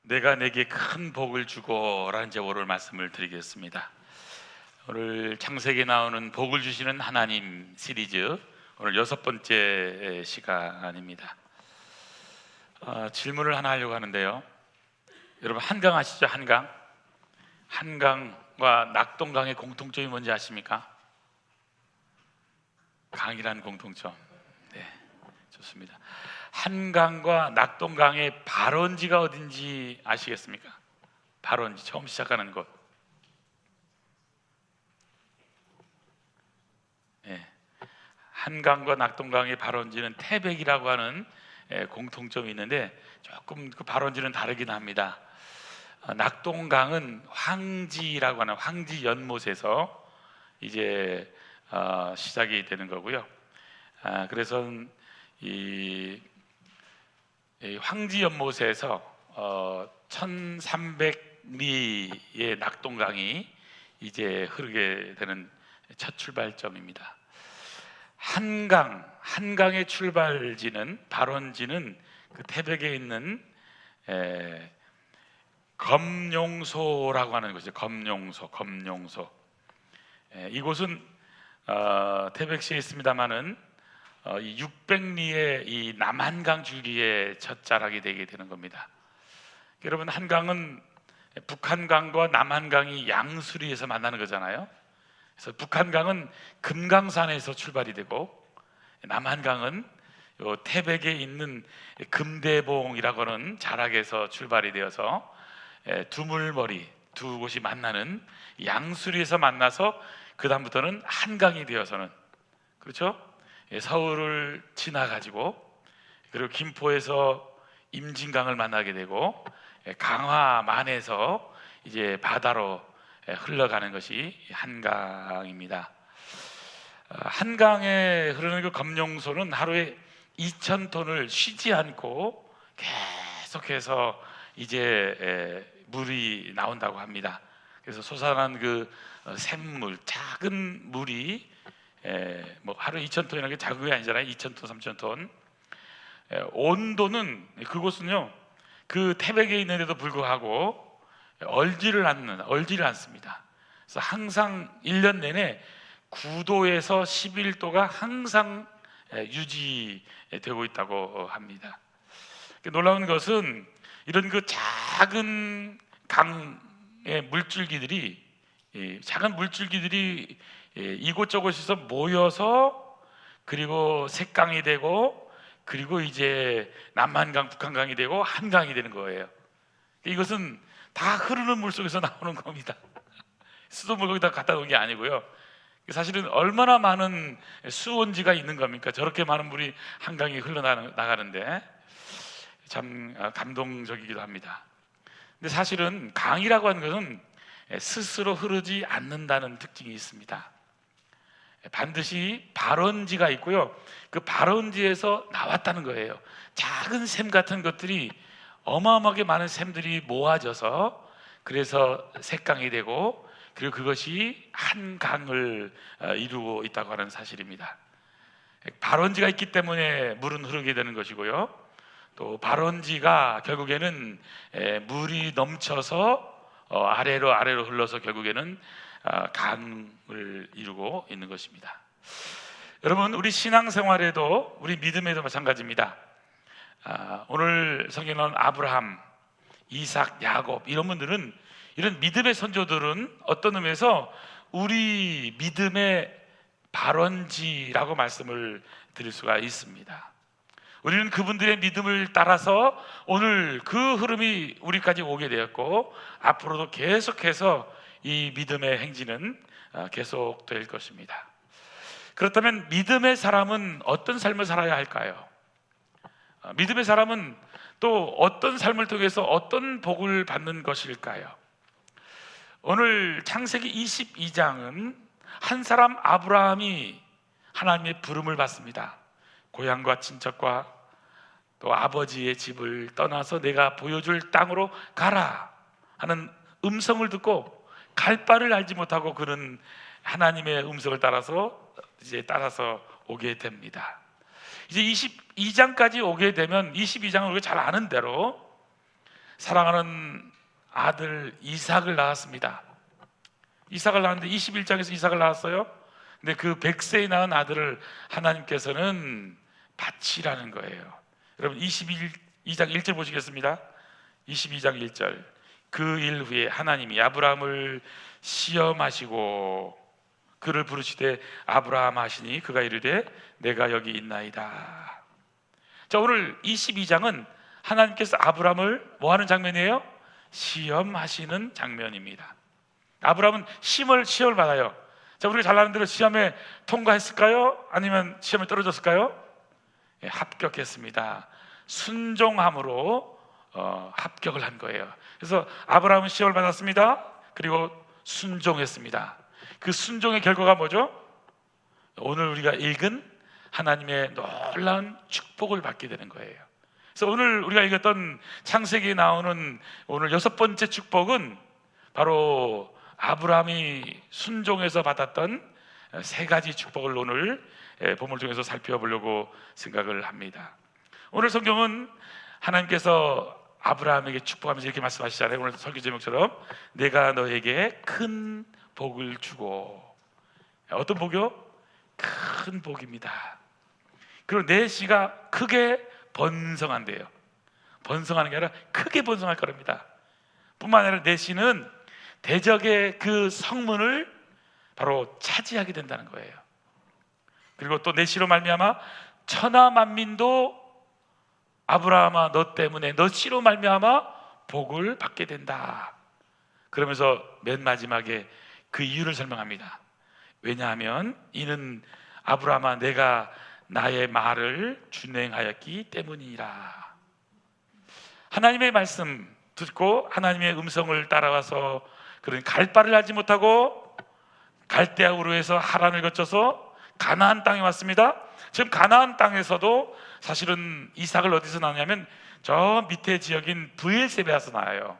내가 내게 큰 복을 주고 라는 제목으로 말씀을 드리겠습니다. 오늘 창세기에 나오는 복을 주시는 하나님 시리즈 오늘 6번째 시간입니다. 질문을 하나 하려고 하는데요. 여러분 한강 아시죠? 한강과 낙동강의 공통점이 뭔지 아십니까? 강이라는 공통점. 네, 좋습니다. 한강과 낙동강의 발원지가 어딘지 아시겠습니까? 발원지, 처음 시작하는 곳. 네. 한강과 낙동강의 발원지는 태백이라고 하는 공통점이 있는데 조금 그 발원지는 다르긴 합니다. 낙동강은 황지라고 하는 황지 연못에서 이제 시작이 되는 거고요. 그래서 이 황지 연못에서 1300리의 낙동강이 이제 흐르게 되는 첫 출발점입니다. 한강의 출발지는 발원지는 그 태백에 있는 검룡소라고 하는 곳이죠. 검룡소. 이곳은 태백시에 있습니다만은 이 600리의 이 남한강 줄기에 첫 자락이 되게 되는 겁니다. 여러분 한강은 북한강과 남한강이 양수리에서 만나는 거잖아요. 그래서 북한강은 금강산에서 출발이 되고 남한강은 요 태백에 있는 금대봉이라고 하는 자락에서 출발이 되어서 두물머리 두 곳이 만나는 양수리에서 만나서 그 다음부터는 한강이 되어서는, 그렇죠? 서울을 지나가지고 그리고 김포에서 임진강을 만나게 되고 강화만에서 이제 바다로 흘러가는 것이 한강입니다. 한강에 흐르는 그 검룡소는 하루에 2,000톤을 쉬지 않고 계속해서 이제 물이 나온다고 합니다. 그래서 솟아난 그 샘물, 작은 물이 뭐 하루 2,000톤이라는 게 작은 게 아니잖아요. 2,000톤, 3,000톤. 온도는 그곳은요 그 태백에 있는데도 불구하고 얼지를 않습니다. 그래서 항상 1년 내내 9도에서 11도가 항상 유지되고 있다고 합니다. 놀라운 것은 이런 그 작은 강의 물줄기들이 이곳저곳에서 모여서 그리고 색강이 되고 그리고 이제 남한강, 북한강이 되고 한강이 되는 거예요. 이것은 다 흐르는 물 속에서 나오는 겁니다. 수돗물 거기다 갖다 놓은 게 아니고요. 사실은 얼마나 많은 수온지가 있는 겁니까? 저렇게 많은 물이 한강에 흘러나가는데 참 감동적이기도 합니다. 근데 사실은 강이라고 하는 것은 스스로 흐르지 않는다는 특징이 있습니다. 반드시 발원지가 있고요. 그 발원지에서 나왔다는 거예요. 작은 샘 같은 것들이 어마어마하게 많은 샘들이 모아져서 그래서 색강이 되고 그리고 그것이 한 강을 이루고 있다고 하는 사실입니다. 발원지가 있기 때문에 물은 흐르게 되는 것이고요. 또 발원지가 결국에는 물이 넘쳐서 아래로 흘러서 결국에는 강을 이루고 있는 것입니다. 여러분 우리 신앙생활에도 우리 믿음에도 마찬가지입니다. 오늘 성경에 나온 아브라함, 이삭, 야곱 이런 분들은 이런 믿음의 선조들은 어떤 의미에서 우리 믿음의 발원지라고 말씀을 드릴 수가 있습니다. 우리는 그분들의 믿음을 따라서 오늘 그 흐름이 우리까지 오게 되었고 앞으로도 계속해서 이 믿음의 행진은 계속될 것입니다. 그렇다면 믿음의 사람은 어떤 삶을 살아야 할까요? 믿음의 사람은 또 어떤 삶을 통해서 어떤 복을 받는 것일까요? 오늘 창세기 22장은 한 사람 아브라함이 하나님의 부름을 받습니다. 고향과 친척과 또 아버지의 집을 떠나서 내가 보여줄 땅으로 가라 하는 음성을 듣고 갈 바를 알지 못하고 그는 하나님의 음성을 따라서 오게 됩니다. 이제 22장까지 오게 되면 22장을 우리가 잘 아는 대로 사랑하는 아들 이삭을 낳았습니다. 이삭을 낳았는데 21장에서 이삭을 낳았어요. 근데 그 100세에 낳은 아들을 하나님께서는 바치라는 거예요. 여러분 22장 1절 보시겠습니다. 22장 1절. 그 일 후에 하나님이 아브라함을 시험하시고 그를 부르시되 아브라함 하시니 그가 이르되 내가 여기 있나이다. 자, 오늘 22장은 하나님께서 아브라함을 뭐 하는 장면이에요? 시험하시는 장면입니다. 아브라함은 시험을 받아요. 자, 우리가 잘 아는 대로 시험에 통과했을까요? 아니면 시험에 떨어졌을까요? 예, 합격했습니다. 순종함으로 합격을 한 거예요. 그래서 아브라함은 시험을 받았습니다. 그리고 순종했습니다. 그 순종의 결과가 뭐죠? 오늘 우리가 읽은 하나님의 놀라운 축복을 받게 되는 거예요. 그래서 오늘 우리가 읽었던 창세기에 나오는 오늘 6번째 축복은 바로 아브라함이 순종해서 받았던 3가지 축복을 오늘 본문을 통해서 살펴보려고 생각을 합니다. 오늘 성경은 하나님께서 아브라함에게 축복하면서 이렇게 말씀하시잖아요. 오늘 설교 제목처럼 내가 너에게 큰 복을 주고. 어떤 복이요? 큰 복입니다. 그리고 내 씨가 크게 번성한대요. 번성하는 게 아니라 크게 번성할 거랍니다. 뿐만 아니라 내 씨는 대적의 그 성문을 바로 차지하게 된다는 거예요. 그리고 또 내 씨로 말미암아 천하 만민도 아브라함아 너 때문에 너 씨로 말미암아 복을 받게 된다. 그러면서 맨 마지막에 그 이유를 설명합니다. 왜냐하면 이는 아브라함아 내가 나의 말을 준행하였기 때문이라. 하나님의 말씀 듣고 하나님의 음성을 따라와서 그런 갈 바를 알지 못하고 갈대아 우르에서 하란을 거쳐서 가나안 땅에 왔습니다. 지금 가나안 땅에서도 사실은 이삭을 어디서 낳냐면 저 밑에 지역인 브엘세바에서 낳아요.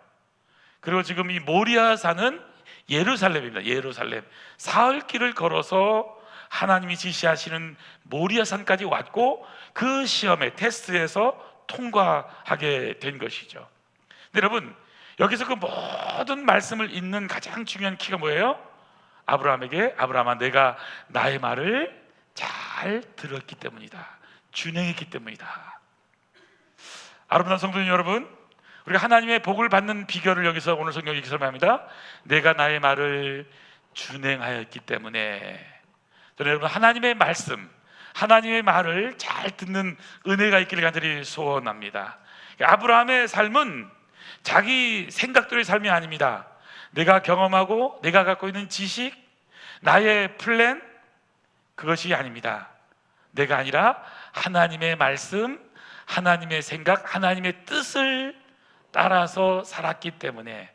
그리고 지금 이 모리아 산은 예루살렘입니다. 예루살렘. 사흘길을 걸어서 하나님이 지시하시는 모리아 산까지 왔고 그 시험에 테스트에서 통과하게 된 것이죠. 근데 여러분 여기서 그 모든 말씀을 잇는 가장 중요한 키가 뭐예요? 아브라함에게 아브라함아 내가 나의 말을 잘 들었기 때문이다. 준행했기 때문이다. 아름다운 성도님 여러분, 우리가 하나님의 복을 받는 비결을 여기서 오늘 성경이 이렇게 설명합니다. 내가 나의 말을 준행하였기 때문에. 저는 여러분 하나님의 말씀, 하나님의 말을 잘 듣는 은혜가 있기를 간절히 소원합니다. 아브라함의 삶은 자기 생각대로의 삶이 아닙니다. 내가 경험하고 내가 갖고 있는 지식, 나의 플랜, 그것이 아닙니다. 내가 아니라 하나님의 말씀, 하나님의 생각, 하나님의 뜻을 따라서 살았기 때문에,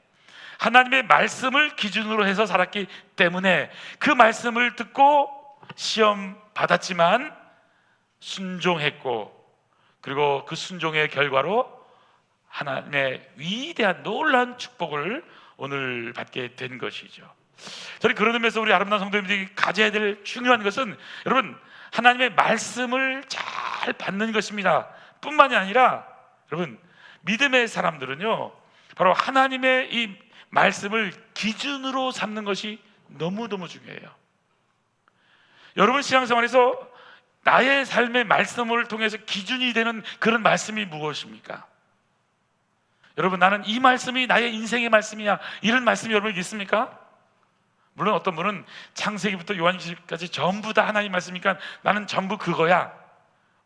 하나님의 말씀을 기준으로 해서 살았기 때문에 그 말씀을 듣고 시험 받았지만 순종했고, 그리고 그 순종의 결과로 하나님의 위대한 놀라운 축복을 오늘 받게 된 것이죠. 저는 그런 의미에서 우리 아름다운 성도님들이 가져야 될 중요한 것은 여러분 하나님의 말씀을 잘 받는 것입니다. 뿐만이 아니라 여러분 믿음의 사람들은요 바로 하나님의 이 말씀을 기준으로 삼는 것이 너무너무 중요해요. 여러분 신앙생활에서 나의 삶의 말씀을 통해서 기준이 되는 그런 말씀이 무엇입니까? 여러분 나는 이 말씀이 나의 인생의 말씀이야, 이런 말씀이 여러분 있습니까? 물론 어떤 분은 창세기부터 요한계시까지 전부 다 하나님 말씀이니까 나는 전부 그거야.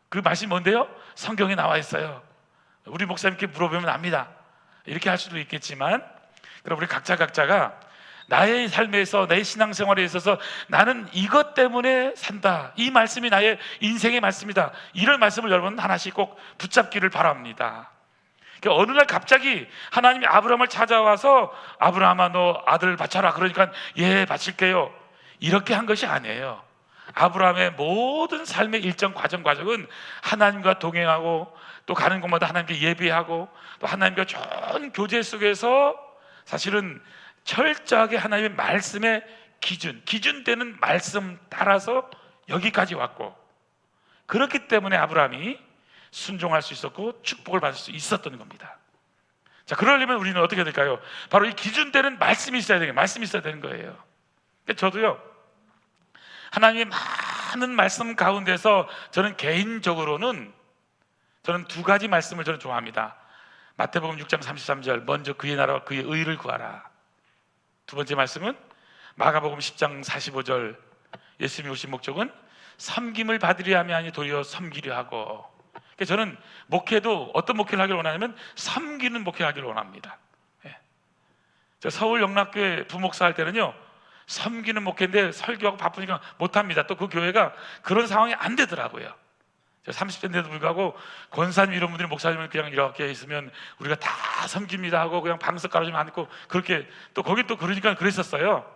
그 말씀이 뭔데요? 성경에 나와 있어요. 우리 목사님께 물어보면 압니다. 이렇게 할 수도 있겠지만, 그럼 우리 각자가 나의 삶에서 내 신앙생활에 있어서 나는 이것 때문에 산다, 이 말씀이 나의 인생의 말씀이다, 이런 말씀을 여러분 하나씩 꼭 붙잡기를 바랍니다. 그러니까 어느 날 갑자기 하나님이 아브라함을 찾아와서 아브라함아 너 아들 바쳐라, 그러니까 예 바칠게요, 이렇게 한 것이 아니에요. 아브라함의 모든 삶의 일정 과정은 하나님과 동행하고 또 가는 곳마다 하나님께 예배하고 또 하나님과 좋은 교제 속에서 사실은 철저하게 하나님의 말씀의 기준되는 말씀 따라서 여기까지 왔고, 그렇기 때문에 아브라함이 순종할 수 있었고 축복을 받을 수 있었던 겁니다. 자, 그러려면 우리는 어떻게 해야 될까요? 바로 이 기준되는 말씀이 있어야 되는, 말씀이 있어야 되는 거예요. 저도요, 하나님의 많은 말씀 가운데서 저는 개인적으로는 저는 두 가지 말씀을 저는 좋아합니다. 마태복음 6장 33절, 먼저 그의 나라와 그의 의를 구하라. 두 번째 말씀은 마가복음 10장 45절, 예수님이 오신 목적은 섬김을 받으려 함이 아니 도리어 섬기려 하고. 그래서 저는 목회도 어떤 목회를 하기를 원하냐면 섬기는 목회를 하기를 원합니다. 저 서울 영락교회 부목사 할 때는요, 섬기는 목회인데 설교하고 바쁘니까 못합니다. 또 그 교회가 그런 상황이 안 되더라고요. 30대인데도 불구하고 권사님 이런 분들이 목사님은 그냥 이렇게 있으면 우리가 다 섬깁니다 하고 그냥 방석 깔아주면 안 있고, 그렇게 또 거기 또 그러니까 그랬었어요.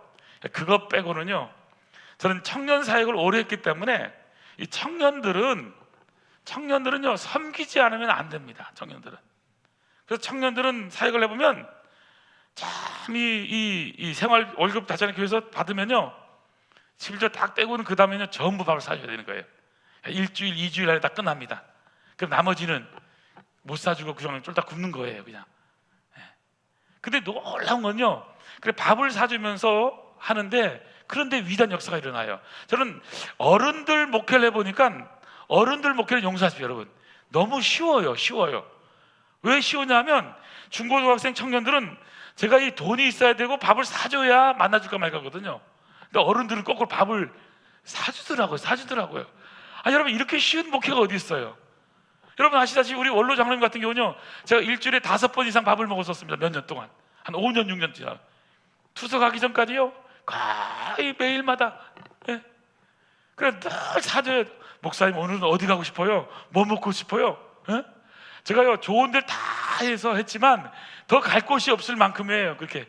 그거 빼고는요, 저는 청년 사역을 오래 했기 때문에 이 청년들은요 섬기지 않으면 안 됩니다. 청년들은. 그래서 청년들은 사역을 해보면 참 이 생활 월급 다자는 교회에서 받으면요, 11조 딱 떼고는 그 다음에는 전부 밥을 사줘야 되는 거예요. 일주일, 2주일 안에 다 끝납니다. 그럼 나머지는 못 사주고 그냥 쫄딱 굶는 거예요, 그냥. 근데 놀라운 건요, 그래 밥을 사주면서 하는데 그런데 위대한 역사가 일어나요. 저는 어른들 목회를 해보니까, 어른들 목회를 용서하십시오 여러분, 너무 쉬워요. 왜 쉬우냐면 중고등학생 청년들은 제가 이 돈이 있어야 되고 밥을 사줘야 만나줄까 말까거든요. 근데 어른들은 거꾸로 밥을 사주더라고요. 여러분, 이렇게 쉬운 목회가 어디 있어요? 여러분 아시다시피 우리 원로 장로님 같은 경우는요, 제가 일주일에 5번 이상 밥을 먹었었습니다. 몇 년 동안, 한 5년 6년 지나 투석하기 전까지요 거의 매일마다. 그래 늘 사줘요. 목사님 오늘은 어디 가고 싶어요? 뭐 먹고 싶어요? 제가요 좋은 데를 다 해서 했지만 더 갈 곳이 없을 만큼이에요. 그렇게.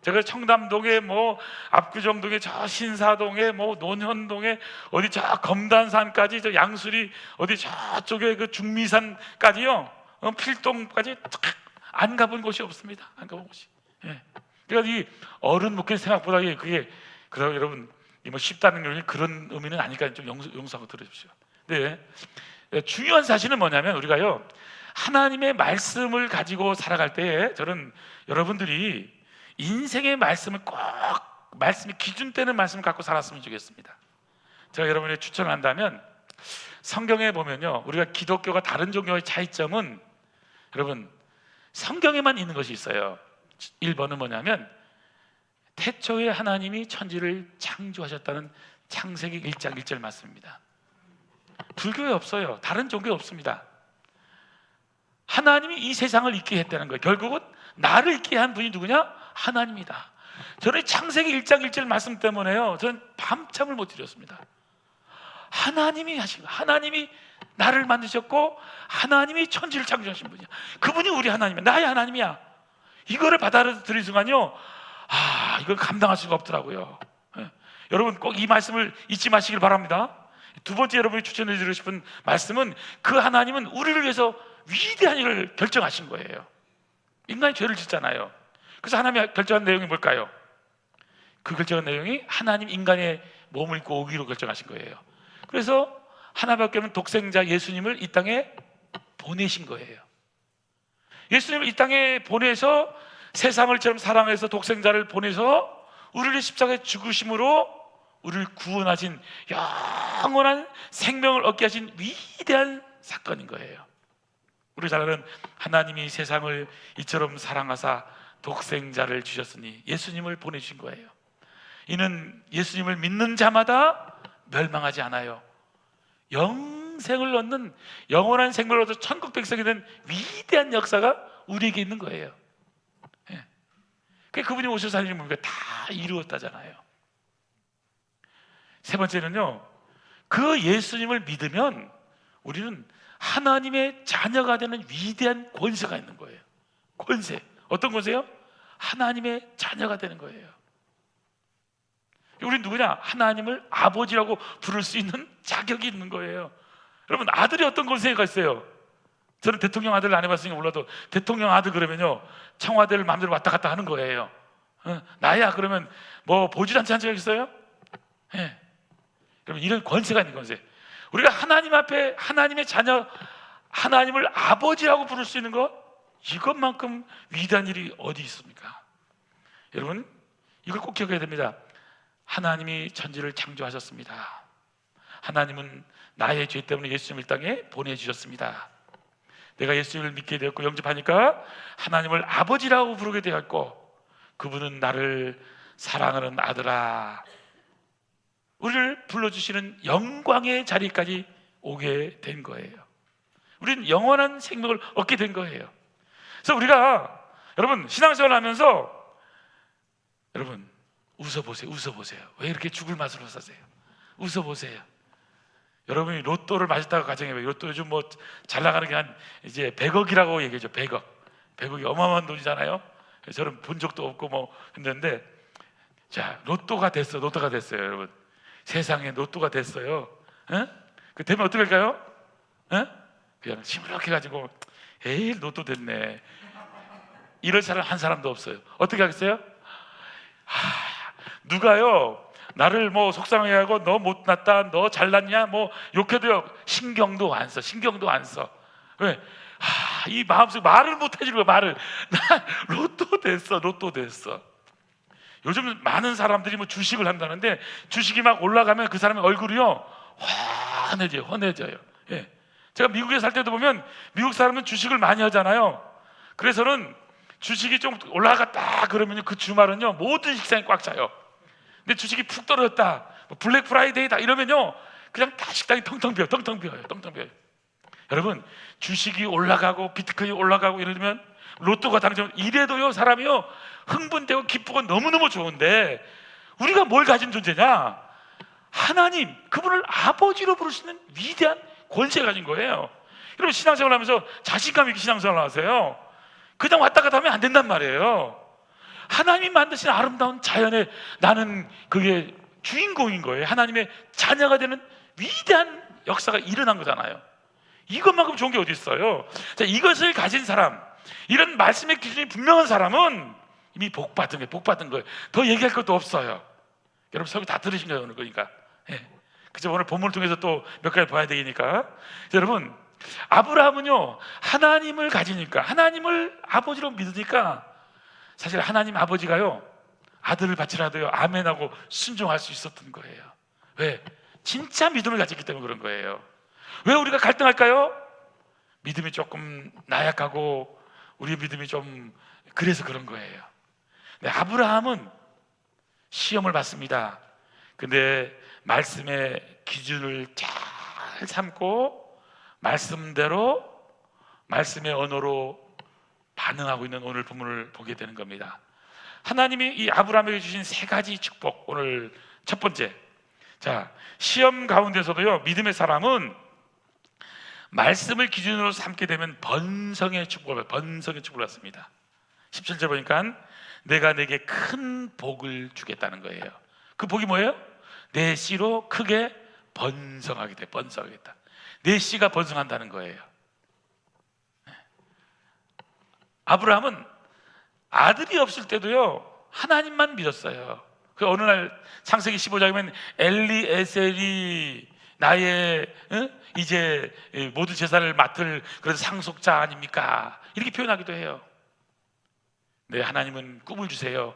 제가 청담동에 뭐 압구정동에 저 신사동에 뭐 논현동에 어디 저 검단산까지 저 양수리 어디 저쪽에 그 중미산까지요, 필동까지 안 가본 곳이 없습니다. 안 가본 곳이. 그러니까 이 어른 목회 생각보다 그게 그래서 여러분 뭐 쉽다는 게 그런 의미는 아니니까 좀 용서하고 들으십시오. 네. 중요한 사실은 뭐냐면 우리가요 하나님의 말씀을 가지고 살아갈 때에 저는 여러분들이 인생의 말씀을 꼭, 말씀이 기준되는 말씀을 갖고 살았으면 좋겠습니다. 제가 여러분에게 추천을 한다면 성경에 보면요, 우리가 기독교가 다른 종교의 차이점은 여러분 성경에만 있는 것이 있어요. 1번은 뭐냐면 태초에 하나님이 천지를 창조하셨다는 창세기 1장 1절 말씀입니다. 불교에 없어요. 다른 종교에 없습니다. 하나님이 이 세상을 있게 했다는 거예요. 결국은 나를 있게 한 분이 누구냐? 하나님이다. 저는 창세기 1장 1절 말씀 때문에요, 저는 밤잠을 못 이뤘습니다. 하나님이 하신 거, 하나님이 나를 만드셨고 하나님이 천지를 창조하신 분이야. 그분이 우리 하나님이야. 나의 하나님이야. 이거를 받아들인 순간요, 이걸 감당할 수가 없더라고요. 여러분 꼭 이 말씀을 잊지 마시길 바랍니다. 두 번째 여러분이 추천해 드리고 싶은 말씀은 그 하나님은 우리를 위해서 위대한 일을 결정하신 거예요. 인간이 죄를 짓잖아요. 그래서 하나님이 결정한 내용이 뭘까요? 그 결정한 내용이 하나님 인간의 몸을 입고 오기로 결정하신 거예요. 그래서 하나밖에 없는 독생자 예수님을 이 땅에 보내신 거예요. 예수님을 이 땅에 보내서 세상을 처럼 사랑해서 독생자를 보내서 우리를 십자가에 죽으심으로 우리를 구원하신, 영원한 생명을 얻게 하신 위대한 사건인 거예요. 우리 잘 아는 하나님이 세상을 이처럼 사랑하사 독생자를 주셨으니 예수님을 보내주신 거예요. 이는 예수님을 믿는 자마다 멸망하지 않아요. 영생을 얻는, 영원한 생명을 얻어 천국 백성이 된 위대한 역사가 우리에게 있는 거예요. 그분이 오셔서 하나님 뭡니까? 다 이루었다잖아요. 세 번째는요, 그 예수님을 믿으면 우리는 하나님의 자녀가 되는 위대한 권세가 있는 거예요. 권세. 어떤 권세요? 하나님의 자녀가 되는 거예요. 우리는 누구냐? 하나님을 아버지라고 부를 수 있는 자격이 있는 거예요. 여러분, 아들이 어떤 권세가 있어요? 저는 대통령 아들을 안 해봤으니까 몰라도 대통령 아들 그러면요, 청와대를 마음대로 왔다 갔다 하는 거예요. 나야 그러면 뭐 보질 않지 않은 적 있어요? 여러분, 이런 권세가 있는 권세. 우리가 하나님 앞에 하나님의 자녀, 하나님을 아버지라고 부를 수 있는 것, 이것만큼 위대한 일이 어디 있습니까? 여러분, 이걸 꼭 기억해야 됩니다. 하나님이 천지를 창조하셨습니다. 하나님은 나의 죄 때문에 예수님을 땅에 보내주셨습니다. 내가 예수님을 믿게 되었고 영접하니까 하나님을 아버지라고 부르게 되었고, 그분은 나를 사랑하는 아들아, 우리를 불러주시는 영광의 자리까지 오게 된 거예요. 우리는 영원한 생명을 얻게 된 거예요. 그래서 우리가, 여러분, 신앙생활을 하면서 여러분 웃어보세요. 웃어보세요. 왜 이렇게 죽을 맛으로 사세요? 웃어보세요. 여러분이 로또를 맞았다고 가정해봐요. 로또 요즘 뭐 잘 나가는 게 한 이제 100억이라고 얘기하죠. 100억. 100억이 어마어마한 돈이잖아요. 저는 본 적도 없고 뭐 했는데, 자, 로또가 됐어. 로또가 됐어요, 여러분. 세상에 로또가 됐어요. 에? 그 되면 어떻게 할까요? 에? 그냥 시무룩해 가지고 에이 로또 됐네, 이럴 사람 한 사람도 없어요. 어떻게 하겠어요? 누가요 나를 뭐 속상해 하고 너 못났다, 너 잘났냐 뭐 욕해도요 신경도 안 써. 신경도 안 써. 왜? 이 마음속 말을 못 해주는 거야. 말을. 나 로또 됐어. 로또 됐어. 요즘 많은 사람들이 뭐 주식을 한다는데, 주식이 막 올라가면 그 사람의 얼굴이요 환해져요. 환해져요. 예. 제가 미국에 살 때도 보면 미국 사람은 주식을 많이 하잖아요. 그래서는 주식이 좀 올라갔다 그러면 그 주말은요 모든 식당이 꽉 차요. 근데 주식이 푹 떨어졌다, 뭐 블랙 프라이데이다 이러면요 그냥 다 식당이 텅텅 비어요. 텅텅 비어요. 텅텅 비어요. 여러분, 주식이 올라가고 비트코인이 올라가고 이러면, 로또가 당첨, 이래도요 사람이요 흥분되고 기쁘고 너무너무 좋은데, 우리가 뭘 가진 존재냐? 하나님, 그분을 아버지로 부를 수 있는 위대한 권세를 가진 거예요. 여러분, 신앙생활 하면서 자신감 있게 신앙생활 하세요. 그냥 왔다 갔다 하면 안 된단 말이에요. 하나님이 만드신 아름다운 자연에 나는 그게 주인공인 거예요. 하나님의 자녀가 되는 위대한 역사가 일어난 거잖아요. 이것만큼 좋은 게 어디 있어요? 자, 이것을 가진 사람, 이런 말씀의 기준이 분명한 사람은 이미 복 받은 거예요. 복 받은 거예요. 더 얘기할 것도 없어요. 여러분 설교 다 들으신 거예요 오늘. 그러니까 그죠? 오늘 본문을 통해서 또 몇 가지 봐야 되니까. 여러분, 아브라함은요 하나님을 가지니까, 하나님을 아버지로 믿으니까, 사실 하나님 아버지가요 아들을 바치라도요 아멘하고 순종할 수 있었던 거예요. 왜? 진짜 믿음을 가졌기 때문에 그런 거예요. 왜 우리가 갈등할까요? 믿음이 조금 나약하고 우리 믿음이 좀 그래서 그런 거예요. 네, 아브라함은 시험을 받습니다. 근데 말씀의 기준을 잘 삼고 말씀대로, 말씀의 언어로 반응하고 있는 오늘 본문을 보게 되는 겁니다. 하나님이 이 아브라함에게 주신 세 가지 축복, 오늘 첫 번째, 자, 시험 가운데서도요 믿음의 사람은 말씀을 기준으로 삼게 되면 번성의 축복을 받습니다. 17절 보니까 내가 내게 큰 복을 주겠다는 거예요. 그 복이 뭐예요? 내 씨로 크게 번성하게 돼. 번성하겠다. 내 씨가 번성한다는 거예요. 아브라함은 아들이 없을 때도요 하나님만 믿었어요. 그 어느 날 창세기 15장에 보면 엘리에셀이 나의 이제 모든 제사를 맡을 그런 상속자 아닙니까? 이렇게 표현하기도 해요. 네, 하나님은 꿈을 주세요.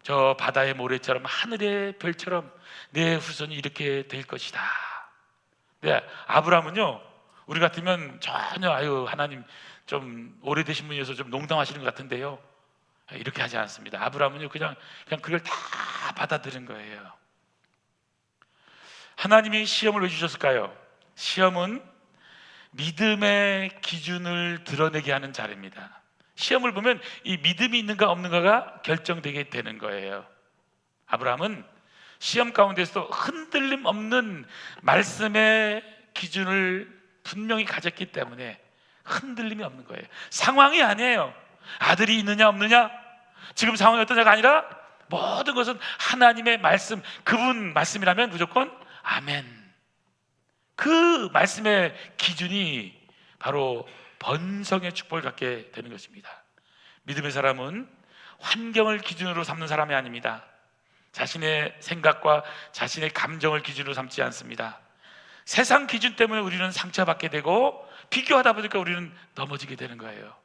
저 바다의 모래처럼 하늘의 별처럼 내 후손이 이렇게 될 것이다. 네, 아브라함은요 우리 같으면 전혀 하나님 좀 오래되신 분이어서 좀 농담하시는 것 같은데요, 이렇게 하지 않습니다. 아브라함은요 그냥 그걸 다 받아들인 거예요. 하나님이 시험을 왜 주셨을까요? 시험은 믿음의 기준을 드러내게 하는 자리입니다. 시험을 보면 이 믿음이 있는가 없는가가 결정되게 되는 거예요. 아브라함은 시험 가운데서 흔들림 없는 말씀의 기준을 분명히 가졌기 때문에 흔들림이 없는 거예요. 상황이 아니에요. 아들이 있느냐 없느냐, 지금 상황이 어떠냐가 아니라 모든 것은 하나님의 말씀, 그분 말씀이라면 무조건 아멘. 그 말씀의 기준이 바로 번성의 축복을 갖게 되는 것입니다. 믿음의 사람은 환경을 기준으로 삼는 사람이 아닙니다. 자신의 생각과 자신의 감정을 기준으로 삼지 않습니다. 세상 기준 때문에 우리는 상처받게 되고 비교하다 보니까 우리는 넘어지게 되는 거예요.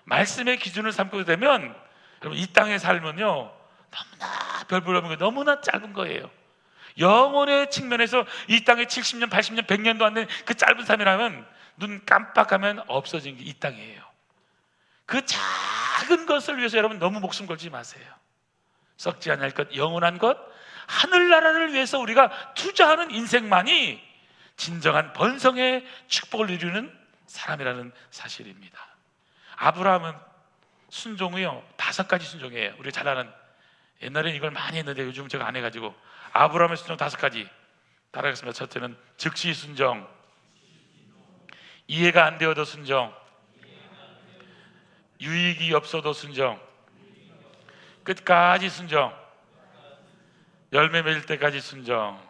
말씀의 기준을 삼고 되면 여러분 이 땅의 삶은요 너무나 별볼 없는 거예요. 너무나 짧은 거예요. 영혼의 측면에서 이 땅에 70년, 80년, 100년도 안 된 그 짧은 삶이라면 눈 깜빡하면 없어진 게 이 땅이에요. 그 작은 것을 위해서 여러분 너무 목숨 걸지 마세요. 썩지 않을 것, 영원한 것, 하늘나라를 위해서 우리가 투자하는 인생만이 진정한 번성의 축복을 이루는 사람이라는 사실입니다. 아브라함은 순종이요 5가지 순종이에요. 우리가 잘 아는, 옛날에 이걸 많이 했는데 요즘 제가 안 해가지고 아브라함의 순종 5가지 따라하겠습니다. 첫째는 즉시 순종, 이해가 안 되어도 순종, 유익이 없어도 순종, 끝까지 순종, 열매 맺을 때까지 순종.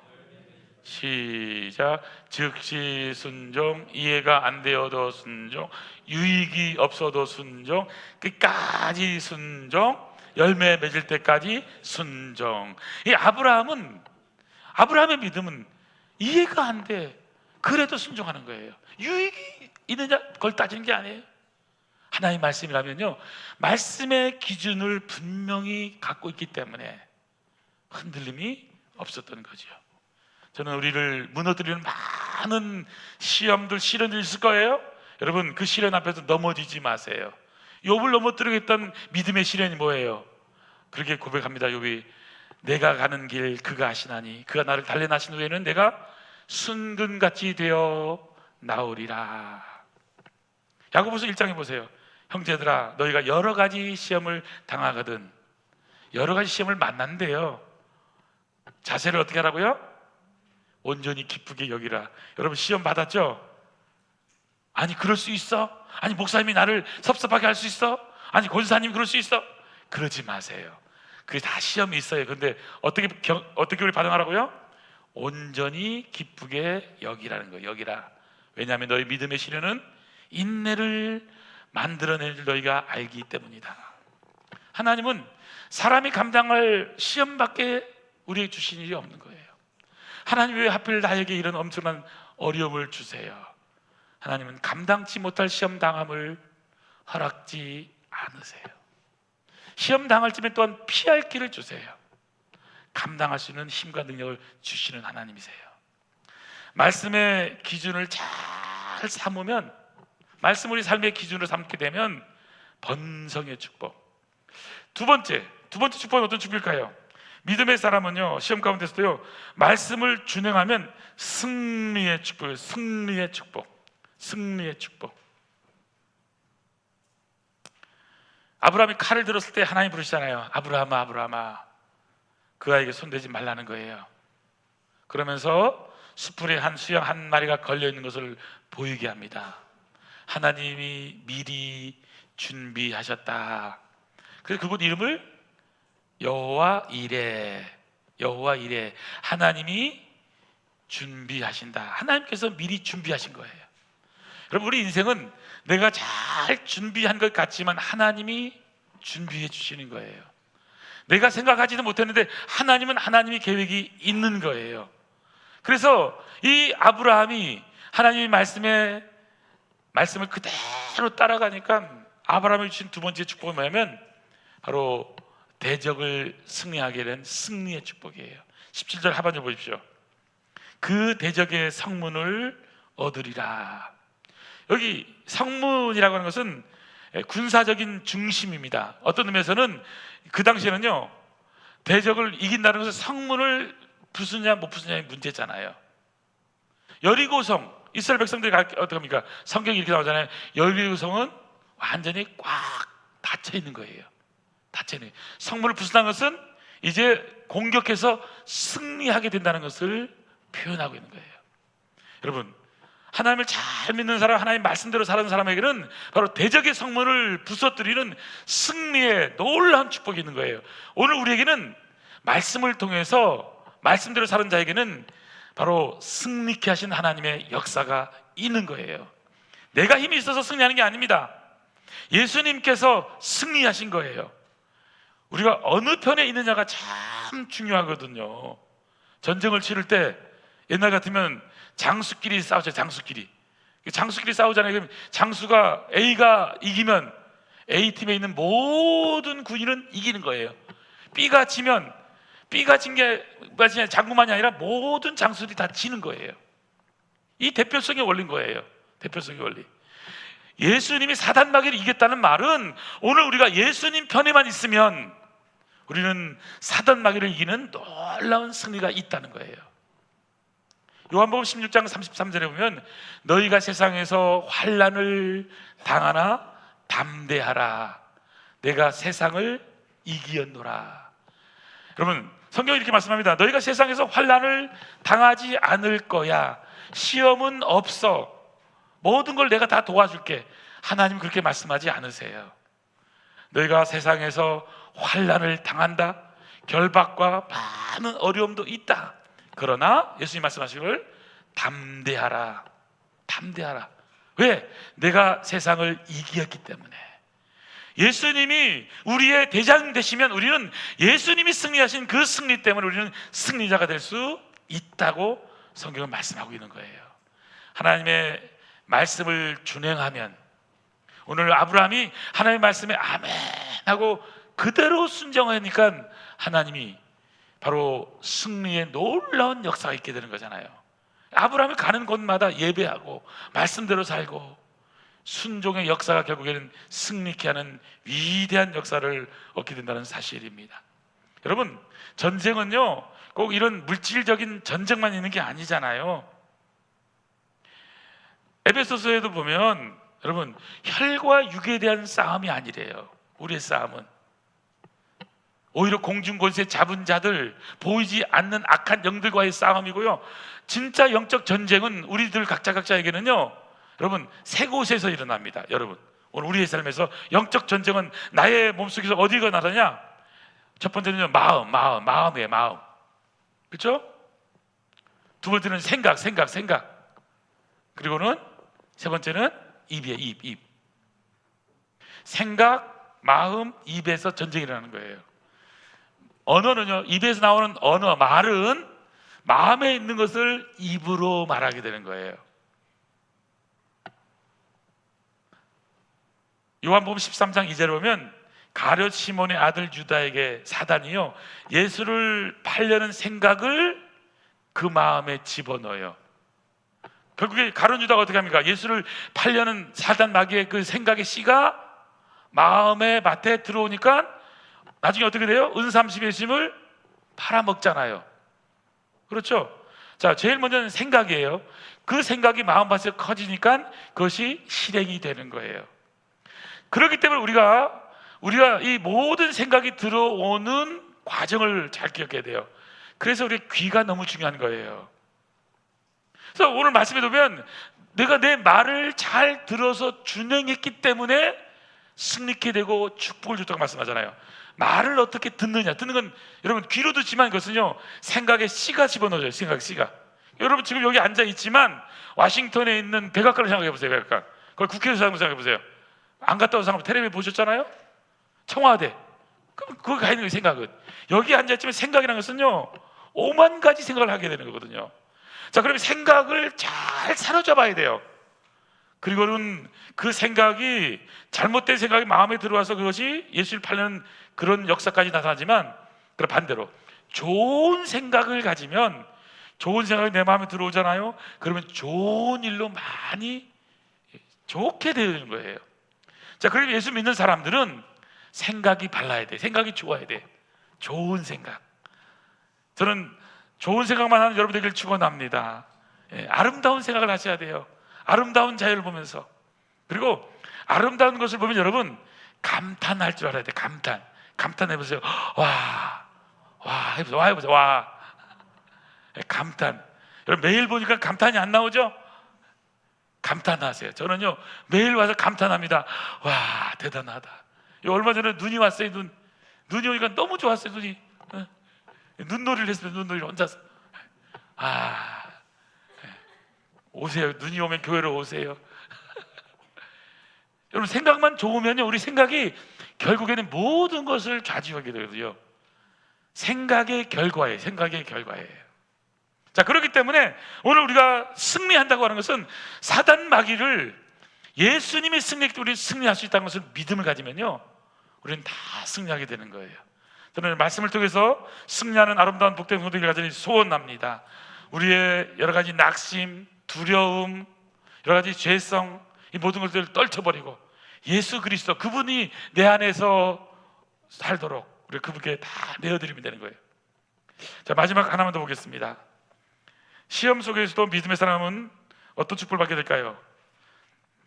시작. 즉시 순종, 이해가 안 되어도 순종, 유익이 없어도 순종, 끝까지 순종, 열매 맺을 때까지 순종. 이 아브라함의 믿음은 이해가 안 돼, 그래도 순종하는 거예요. 유익이 있느냐 그걸 따지는 게 아니에요. 하나님의 말씀이라면요 말씀의 기준을 분명히 갖고 있기 때문에 흔들림이 없었던 거죠. 저는 우리를 무너뜨리는 많은 시험들, 시련들이 있을 거예요. 여러분 그 시련 앞에서 넘어지지 마세요. 욥을 넘어뜨리고 있던 믿음의 시련이 뭐예요? 그렇게 고백합니다. 욥이 내가 가는 길 그가 아시나니 그가 나를 달래나신 후에는 내가 순금같이 되어 나오리라. 야고보서 1장에 보세요. 형제들아 너희가 여러 가지 시험을 당하거든, 여러 가지 시험을 만난대요. 자세를 어떻게 하라고요? 온전히 기쁘게 여기라. 여러분 시험 받았죠? 아니 그럴 수 있어? 아니 목사님이 나를 섭섭하게 할 수 있어? 아니 권사님 그럴 수 있어? 그러지 마세요. 그게 다 시험이 있어요. 근데 어떻게 우리 반응하라고요? 온전히 기쁘게 여기라는 거예요. 여기라. 왜냐하면 너희 믿음의 시련은 인내를 만들어낼 줄 너희가 알기 때문이다. 하나님은 사람이 감당할 시험밖에 우리에게 주신 일이 없는 거예요. 하나님 왜 하필 나에게 이런 엄청난 어려움을 주세요? 하나님은 감당치 못할 시험 당함을 허락지 않으세요. 시험 당할 쯤에 또한 피할 길을 주세요. 감당할 수 있는 힘과 능력을 주시는 하나님이세요. 말씀의 기준을 잘 삼으면, 말씀을 우리 삶의 기준으로 삼게 되면 번성의 축복. 두 번째 축복은 어떤 축복일까요? 믿음의 사람은요 시험 가운데서도요 말씀을 준행하면 승리의 축복이에요. 승리의 축복. 아브라함이 칼을 들었을 때 하나님 부르시잖아요. 아브라함아 그 아이에게 손대지 말라는 거예요. 그러면서 수풀에 한 수양 한 마리가 걸려있는 것을 보이게 합니다. 하나님이 미리 준비하셨다. 그래서 그곳 이름을 여호와 이레, 하나님이 준비하신다. 하나님께서 미리 준비하신 거예요. 여러분 우리 인생은 내가 잘 준비한 것 같지만 하나님이 준비해 주시는 거예요. 내가 생각하지도 못했는데 하나님은 하나님의 계획이 있는 거예요. 그래서 이 아브라함이 하나님의 말씀을 그대로 따라가니까 아브라함이 주신 두 번째 축복은 뭐냐면 바로 대적을 승리하게 된 승리의 축복이에요. 17절 하반절 보십시오. 그 대적의 성문을 얻으리라. 여기 성문이라고 하는 것은 군사적인 중심입니다. 어떤 의미에서는 그 당시에는요 대적을 이긴다는 것은 성문을 부수냐 못 부수냐의 문제잖아요. 여리고성, 이스라엘 백성들이 어떡합니까? 성경이 이렇게 나오잖아요. 여리고성은 완전히 꽉 닫혀 있는 거예요. 성문을 부순다는 것은 이제 공격해서 승리하게 된다는 것을 표현하고 있는 거예요. 여러분 하나님을 잘 믿는 사람, 하나님 말씀대로 사는 사람에게는 바로 대적의 성문을 부서뜨리는 승리의 놀라운 축복이 있는 거예요. 오늘 우리에게는 말씀을 통해서 말씀대로 사는 자에게는 바로 승리케 하신 하나님의 역사가 있는 거예요. 내가 힘이 있어서 승리하는 게 아닙니다. 예수님께서 승리하신 거예요. 우리가 어느 편에 있느냐가 참 중요하거든요. 전쟁을 치를 때 옛날 같으면 장수끼리 싸우죠. 장수끼리 싸우잖아요. 그럼 장수가 A가 이기면 A팀에 있는 모든 군인은 이기는 거예요. B가 지면 B가 진 게 장군만이 아니라 모든 장수들이 다 지는 거예요. 이 대표성의 원리인 거예요. 대표성의 원리. 예수님이 사단 마귀를 이겼다는 말은 오늘 우리가 예수님 편에만 있으면 우리는 사단 마귀를 이기는 놀라운 승리가 있다는 거예요. 요한복음 16장 33절에 보면 너희가 세상에서 환난을 당하나 담대하라 내가 세상을 이기었노라. 여러분 성경이 이렇게 말씀합니다. 너희가 세상에서 환난을 당하지 않을 거야. 시험은 없어. 모든 걸 내가 다 도와줄게. 하나님 그렇게 말씀하지 않으세요. 너희가 세상에서 환난을 당한다. 결박과 많은 어려움도 있다. 그러나 예수님 말씀하시길 담대하라. 담대하라. 왜? 내가 세상을 이기었기 때문에. 예수님이 우리의 대장 되시면 우리는 예수님이 승리하신 그 승리 때문에 우리는 승리자가 될 수 있다고 성경은 말씀하고 있는 거예요. 하나님의 말씀을 준행하면 오늘 아브라함이 하나님의 말씀에 아멘 하고 그대로 순종하니까 하나님이 바로 승리의 놀라운 역사가 있게 되는 거잖아요. 아브라함이 가는 곳마다 예배하고 말씀대로 살고 순종의 역사가 결국에는 승리케 하는 위대한 역사를 얻게 된다는 사실입니다. 여러분 전쟁은요 꼭 이런 물질적인 전쟁만 있는 게 아니잖아요. 에베소서에도 보면 여러분 혈과 육에 대한 싸움이 아니래요. 우리의 싸움은 오히려 공중권세 잡은 자들, 보이지 않는 악한 영들과의 싸움이고요. 진짜 영적 전쟁은 우리들 각자에게는요 여러분 세 곳에서 일어납니다. 여러분 오늘 우리의 삶에서 영적 전쟁은 나의 몸속에서 어디가 나타나냐? 첫 번째는요 마음이에요. 마음. 그렇죠? 두 번째는 생각. 그리고는 세 번째는 입이에요. 입. 생각, 마음, 입에서 전쟁이 일어나는 거예요. 언어는요 입에서 나오는 언어, 말은 마음에 있는 것을 입으로 말하게 되는 거예요. 요한복음 13장 2절에 보면 가룟 시몬의 아들 유다에게 사단이요 예수를 팔려는 생각을 그 마음에 집어넣어요. 결국에 가룟 유다가 어떻게 합니까? 예수를 팔려는 사단 마귀의 그 생각의 씨가 마음의 밭에 들어오니까 나중에 어떻게 돼요? 은삼십의 심을 팔아먹잖아요. 그렇죠? 자, 제일 먼저는 생각이에요. 그 생각이 마음밭에 커지니까 그것이 실행이 되는 거예요. 그렇기 때문에 우리가 이 모든 생각이 들어오는 과정을 잘 기억해야 돼요. 그래서 우리 귀가 너무 중요한 거예요. 그래서 오늘 말씀에 보면 내가 내 말을 잘 들어서 준행했기 때문에 승리케 되고 축복을 줬다고 말씀하잖아요. 말을 어떻게 듣느냐. 듣는 건 여러분 귀로 듣지만 그것은요 생각에 씨가 집어넣어져요. 생각에 씨가. 여러분 지금 여기 앉아 있지만 워싱턴에 있는 백악관을 생각해 보세요. 백악관. 그걸 국회에서 생각해 보세요. 안 갔다 온 사람 텔레비전 보셨잖아요. 청와대. 그럼 거기 가 있는 게 생각은. 여기 앉아 있지만 생각이라는 것은요 5만 가지 생각을 하게 되는 거거든요. 자, 그러면 생각을 잘 사로잡아야 돼요. 그리고는 그 생각이 잘못된 생각이 마음에 들어와서 그것이 예수를 팔려는 그런 역사까지 나타나지만 그럼 반대로 좋은 생각을 가지면 좋은 생각이 내 마음에 들어오잖아요. 그러면 좋은 일로 많이 좋게 되는 거예요. 자, 그러면 예수 믿는 사람들은 생각이 발라야 돼. 생각이 좋아야 돼. 좋은 생각. 저는 좋은 생각만 하는 여러분 되길 축원합니다. 아름다운 생각을 하셔야 돼요. 아름다운 자연을 보면서. 그리고 아름다운 것을 보면 여러분 감탄할 줄 알아야 돼. 감탄해보세요. 해보세요. 와. 감탄. 여러분 매일 보니까 감탄이 안 나오죠? 감탄하세요. 저는요 매일 와서 감탄합니다. 와, 대단하다. 얼마 전에 눈이 왔어요. 눈이 오니까 너무 좋았어요. 눈이. 눈놀이를 했어요. 눈놀이를 혼자서. 오세요. 눈이 오면 교회로 오세요. 여러분 생각만 좋으면요 우리 생각이 결국에는 모든 것을 좌지우지하게 되거든요. 생각의 결과예요. 자, 그렇기 때문에 오늘 우리가 승리한다고 하는 것은 사단 마귀를 예수님이 승리했기 때문에 우리는 승리할 수 있다는 것을 믿음을 가지면요, 우리는 다 승리하게 되는 거예요. 저는 말씀을 통해서 승리하는 아름다운 복된 성도들이 가지는 소원합니다. 우리의 여러 가지 낙심, 두려움, 여러 가지 죄성, 이 모든 것들을 떨쳐버리고 예수 그리스도, 그분이 내 안에서 살도록 우리 그분께 다 내어드리면 되는 거예요. 자, 마지막 하나만 더 보겠습니다. 시험 속에서도 믿음의 사람은 어떤 축복을 받게 될까요?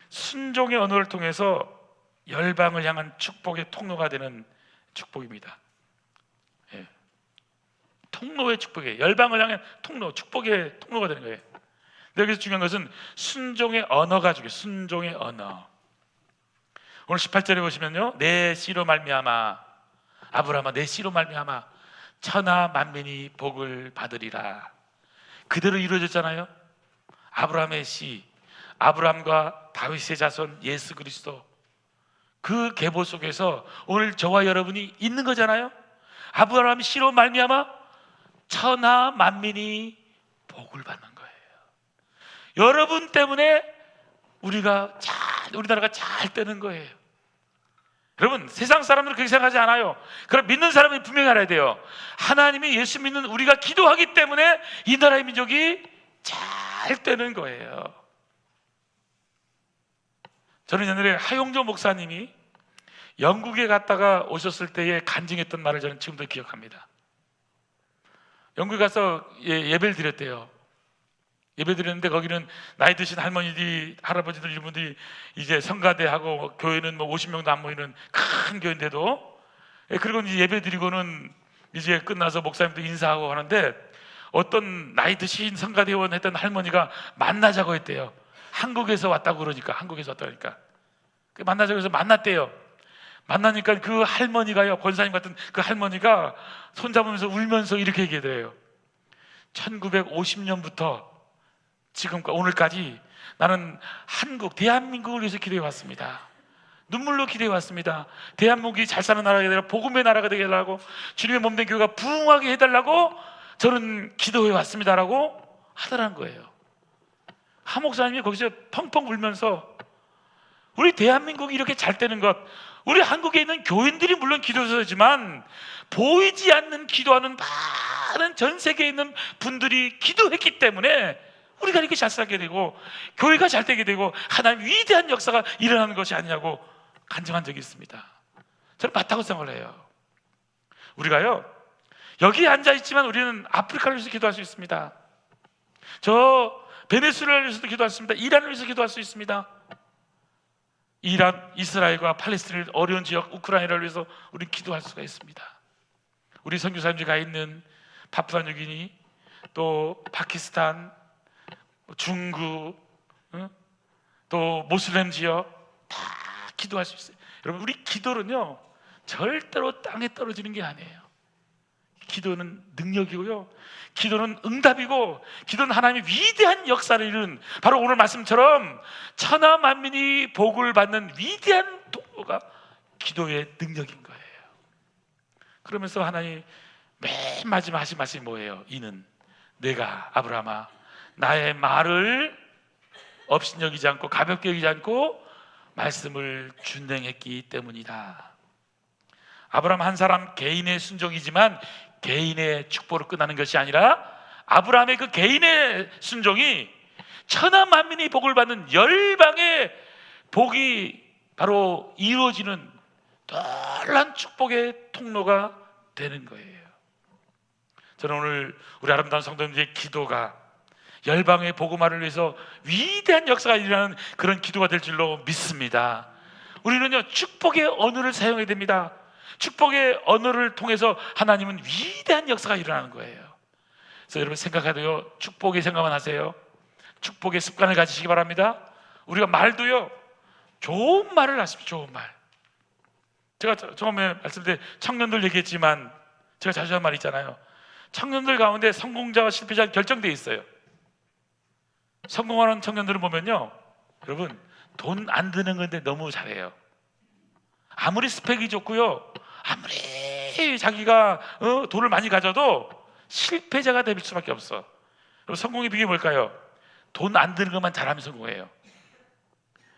순종의 언어를 통해서 열방을 향한 축복의 통로가 되는 축복입니다. 예. 통로의 축복이에요. 열방을 향한 통로, 축복의 통로가 되는 거예요. 근데 여기서 중요한 것은 순종의 언어가 중요해요. 순종의 언어. 오늘 18절에 보시면요, 내 씨로 말미암아, 아브라함아 내 씨로 말미암아 천하 만민이 복을 받으리라. 그대로 이루어졌잖아요. 아브라함의 씨, 아브라함과 다윗의 자손 예수 그리스도, 그 계보 속에서 오늘 저와 여러분이 있는 거잖아요. 아브라함 씨로 말미암아 천하 만민이 복을 받는 거예요. 여러분 때문에 우리나라가 잘 되는 거예요. 여러분, 세상 사람들은 그렇게 생각하지 않아요. 그럼 믿는 사람이 분명히 알아야 돼요. 하나님이 예수 믿는 우리가 기도하기 때문에 이 나라의 민족이 잘 되는 거예요. 저는 옛날에 하용조 목사님이 영국에 갔다가 오셨을 때에 간증했던 말을 저는 지금도 기억합니다. 영국에 가서 예배를 드렸대요. 예배 드렸는데 거기는 나이 드신 할머니들이, 할아버지들, 이런 분들이 이제 성가대하고, 교회는 뭐 50명도 안 모이는 큰 교회인데도, 그리고 이제 예배 드리고는 이제 끝나서 목사님도 인사하고 하는데 어떤 나이 드신 성가대원 했던 할머니가 만나자고 했대요. 한국에서 왔다고 그러니까, 한국에서 왔다고 하니까 만나자고 해서 만났대요. 만나니까 그 할머니가요, 권사님 같은 그 할머니가 손잡으면서 울면서 이렇게 얘기해요. 1950년부터 지금과 오늘까지 나는 대한민국을 위해서 기도해 왔습니다. 눈물로 기도해 왔습니다. 대한민국이 잘 사는 나라가 되라, 복음의 나라가 되게 해달라고, 주님의 몸된 교회가 부흥하게 해달라고 저는 기도해 왔습니다라고 하더라는 거예요. 하 목사님이 거기서 펑펑 울면서 우리 대한민국이 이렇게 잘 되는 것, 우리 한국에 있는 교인들이 물론 기도해서지만 보이지 않는 기도하는 많은 전 세계에 있는 분들이 기도했기 때문에 우리가 이렇게 잘 살게 되고 교회가 잘 되게 되고 하나님 위대한 역사가 일어나는 것이 아니냐고 간증한 적이 있습니다. 저는 맞다고 생각을 해요. 우리가요, 여기에 앉아있지만 우리는 아프리카를 위해서 기도할 수 있습니다. 저 베네수엘라를 위해서도 기도할 수 있습니다. 이란을 위해서 기도할 수 있습니다. 이란, 이스라엘과 팔레스타인 어려운 지역 우크라이나를 위해서 우리는 기도할 수가 있습니다. 우리 선교사님들이 가 있는 파푸아뉴기니, 또 파키스탄, 중국, 또 모슬렘 지역 다 기도할 수 있어요. 여러분, 우리 기도는요 절대로 땅에 떨어지는 게 아니에요. 기도는 능력이고요, 기도는 응답이고, 기도는 하나님의 위대한 역사를 이루는, 바로 오늘 말씀처럼 천하 만민이 복을 받는 위대한 통로가 기도의 능력인 거예요. 그러면서 하나님 맨 마지막 하신 말씀이 뭐예요? 이는 내가 아브라함아 나의 말을 업신여기지 않고 가볍게 여기지 않고 말씀을 준행했기 때문이다. 아브라함 한 사람 개인의 순종이지만 개인의 축복으로 끝나는 것이 아니라 아브라함의 그 개인의 순종이 천하 만민이 복을 받는 열방의 복이 바로 이루어지는 놀라운 축복의 통로가 되는 거예요. 저는 오늘 우리 아름다운 성도님들의 기도가 열방의 복음화를 위해서 위대한 역사가 일어나는 그런 기도가 될 줄로 믿습니다. 우리는요 축복의 언어를 사용해야 됩니다. 축복의 언어를 통해서 하나님은 위대한 역사가 일어나는 거예요. 그래서 여러분 생각하세요. 축복의 생각만 하세요. 축복의 습관을 가지시기 바랍니다. 우리가 말도요 좋은 말을 하십시오. 좋은 말. 제가 처음에 말씀드린 청년들 얘기했지만 제가 자주 하는 말 있잖아요. 청년들 가운데 성공자와 실패자가 결정되어 있어요. 성공하는 청년들을 보면요, 여러분 돈 안 드는 건데 너무 잘해요. 아무리 스펙이 좋고요, 아무리 자기가 돈을 많이 가져도 실패자가 될 수밖에 없어. 여러분 성공의 비결이 뭘까요? 돈 안 드는 것만 잘하면 성공해요.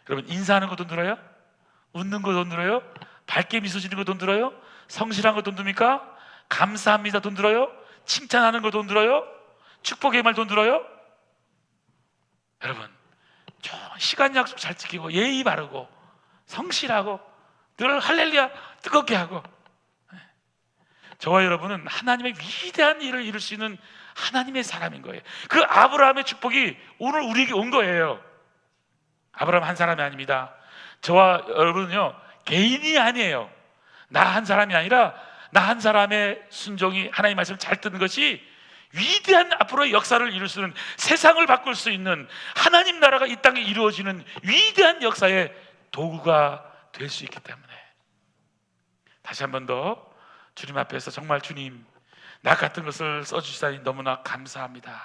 여러분, 인사하는 거 돈 들어요? 웃는 거 돈 들어요? 밝게 미소 지는 거 돈 들어요? 성실한 거 돈 듭니까? 감사합니다 돈 들어요? 칭찬하는 거 돈 들어요? 축복의 말 돈 들어요? 여러분, 시간 약속 잘 지키고 예의 바르고 성실하고 늘 할렐루야 뜨겁게 하고, 저와 여러분은 하나님의 위대한 일을 이룰 수 있는 하나님의 사람인 거예요. 그 아브라함의 축복이 오늘 우리에게 온 거예요. 아브라함 한 사람이 아닙니다. 저와 여러분은요, 개인이 아니에요. 나 한 사람이 아니라 나 한 사람의 순종이 하나님의 말씀을 잘 듣는 것이 위대한 앞으로의 역사를 이룰 수 있는, 세상을 바꿀 수 있는 하나님 나라가 이 땅에 이루어지는 위대한 역사의 도구가 될 수 있기 때문에, 다시 한 번 더 주님 앞에서 정말 주님, 나 같은 것을 써주시다니 너무나 감사합니다.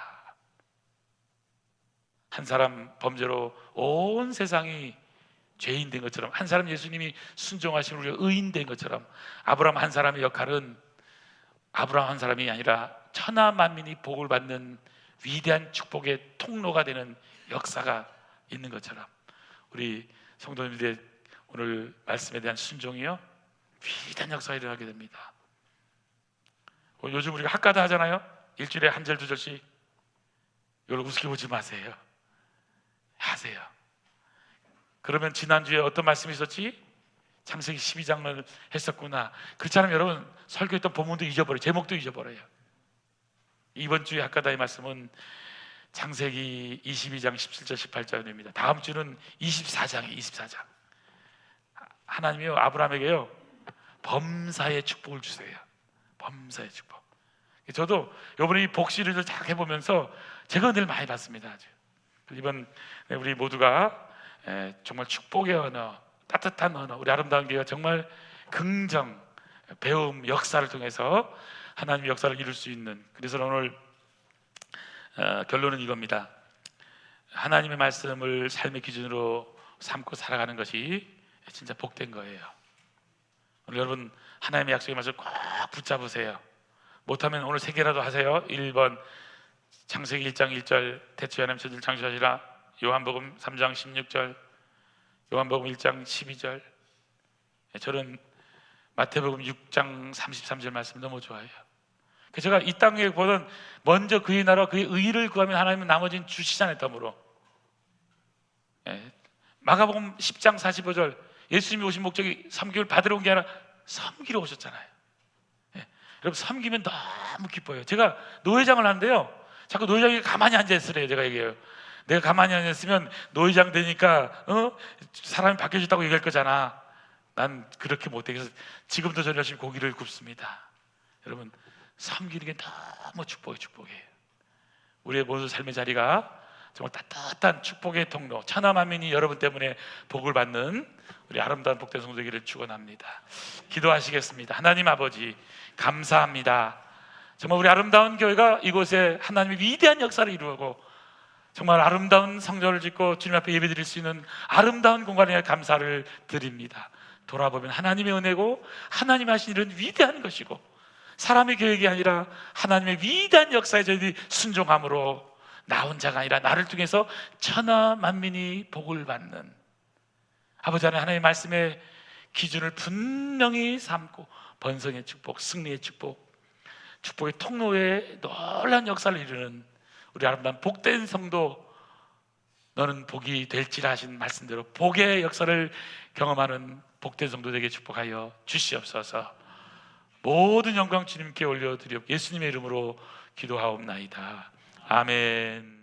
한 사람 범죄로 온 세상이 죄인 된 것처럼, 한 사람 예수님이 순종하시면 우리가 의인 된 것처럼, 아브라함 한 사람의 역할은 아브라함 한 사람이 아니라 천하 만민이 복을 받는 위대한 축복의 통로가 되는 역사가 있는 것처럼, 우리 성도님들의 오늘 말씀에 대한 순종이요, 위대한 역사가 일어나게 됩니다. 요즘 우리가 학가다 하잖아요. 일주일에 한 절 두 절씩. 이걸 우습게 보지 마세요. 하세요. 그러면 지난주에 어떤 말씀이 있었지? 창세기 12장을 했었구나. 그렇잖아요. 여러분, 설교했던 본문도 잊어버려요. 제목도 잊어버려요. 이번 주에 학가다의 말씀은 창세기 22장 17절 18절입니다. 다음 주는 24장이에요. 24장. 하나님이요, 아브라함에게요, 범사의 축복을 주세요. 범사의 축복. 저도 이번에 이 복시를 쫙 해보면서 제가 늘 많이 받습니다. 아주. 이번 우리 모두가 정말 축복의 언어, 따뜻한 언어, 우리 아름다운 교회가 정말 긍정, 배움, 역사를 통해서 하나님의 역사를 이룰 수 있는, 그래서 오늘 결론은 이겁니다. 하나님의 말씀을 삶의 기준으로 삼고 살아가는 것이 진짜 복된 거예요. 오늘 여러분, 하나님의 약속의 말씀을 꼭 붙잡으세요. 못하면 오늘 3개라도 하세요. 1번 창세기 1장 1절 대체 하나님 천지를 창조하시라. 요한복음 3장 16절, 요한복음 1장 12절. 저는 마태복음 6장 33절 말씀 너무 좋아해요. 제가 이 땅에 보던, 먼저 그의 나라와 그의 의를 구하면 하나님은 나머지는 주시잖아요. 덤으로. 마가복음 10장 45절, 예수님이 오신 목적이 섬김을 받으러 온 게 아니라 섬기러 오셨잖아요. 여러분, 섬기면 너무 기뻐요. 제가 노회장을 하는데요, 자꾸 노회장이 가만히 앉아있으래요. 제가 얘기해요. 내가 가만히 앉아있으면 노회장 되니까 사람이 바뀌어졌다고 얘기할 거잖아. 난 그렇게 못해. 그래서 지금도 저는 열심히 고기를 굽습니다. 여러분, 섬기는 게 너무 축복이에요. 우리의 모든 삶의 자리가 정말 따뜻한 축복의 통로, 천하 만민이 여러분 때문에 복을 받는 우리 아름다운 복된 성도 되기를 축원합니다. 기도하시겠습니다. 하나님 아버지, 감사합니다. 정말 우리 아름다운 교회가 이곳에 하나님의 위대한 역사를 이루고 정말 아름다운 성전을 짓고 주님 앞에 예배드릴 수 있는 아름다운 공간에 감사를 드립니다. 돌아보면 하나님의 은혜고 하나님이 하신 일은 위대한 것이고, 사람의 계획이 아니라 하나님의 위대한 역사에 저희들이 순종함으로 나 혼자가 아니라 나를 통해서 천하 만민이 복을 받는, 아버지 하나님, 하나님의 말씀의 기준을 분명히 삼고 번성의 축복, 승리의 축복, 축복의 통로에 놀라운 역사를 이루는 우리 아름다운 복된 성도, 너는 복이 될지라 하신 말씀대로 복의 역사를 경험하는 복된 성도에게 축복하여 주시옵소서. 모든 영광 주님께 올려드려 예수님의 이름으로 기도하옵나이다. 아멘.